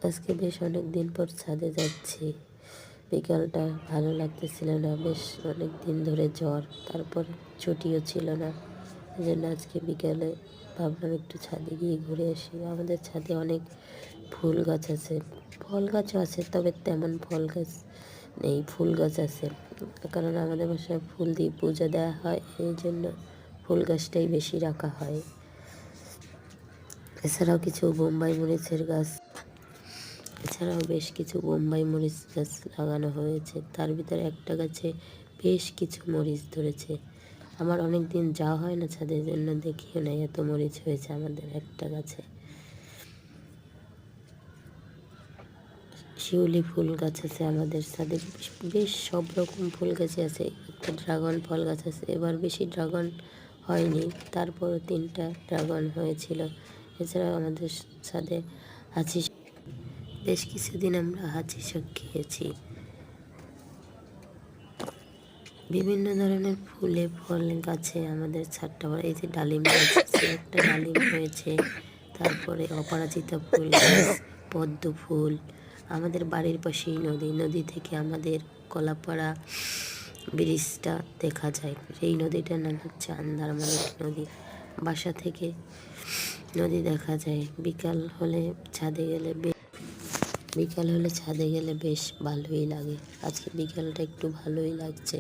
আজকে বেশ অনেক দিন পর ছাদে যাচ্ছি। বিকালটা ভালো লাগতেছিল না, বেশ অনেক দিন ধরে জ্বর, তারপর ছুটিও ছিল না। এই জন্য আজকে বিকালে ভাবলাম একটু ছাদে গিয়ে ঘুরে আসি। আমাদের ছাদে অনেক ফুল গাছ আছে, ফল গাছও আছে, তবে তেমন ফল গাছ নেই, ফুল গাছ আছে। কারণ আমাদের বাসায় ফুল দিয়ে পূজা দেওয়া হয়, এই জন্য ফুল গাছটাই বেশি রাখা হয়। এছাড়াও কিছু বোম্বাই মরিচের গাছ, এছাড়াও বেশ কিছু বোম্বাই মরিচ গাছ লাগানো হয়েছে। তার ভিতরে একটা গাছে বেশ কিছু মরিচ ধরেছে। আমার অনেক দিন যাওয়া হয় না ছাদের জন্য দেখিও না এত মরিচ হয়েছে আমাদের একটা গাছে। শিউলি ফুল গাছ আছে আমাদের ছাদে, বেশ সব রকম ফুল গাছ আছে। একটা ড্রাগন ফল গাছ আছে, এবার বেশি ড্রাগন হয়নি, তারপরও 3টা ড্রাগন হয়েছিল। এছাড়াও আমাদের ছাদে হাঁচি, বেশ কিছুদিন আমরা হাঁচি শাক খেয়েছি। বিভিন্ন ধরনের ফুলে ফল গাছে আমাদের ছাদটা ভরা। এই যে ডালিম গাছ আছে, একটা ডালিম হয়েছে। তারপরে অপরাজিতা ফুল গাছ, পদ্ম ফুল। আমাদের বাড়ির পাশেই নদী, নদী থেকে আমাদের কলাপাড়া ব্রিজটা দেখা যায়। এই নদীটার নাম হচ্ছে আন্দারমানিক নদী। বাসা থেকে নদী দেখা যায়। বিকাল হলে ছাদে গেলে বেশ ভালোই লাগে। আজকে বিকালটা একটু ভালোই লাগছে।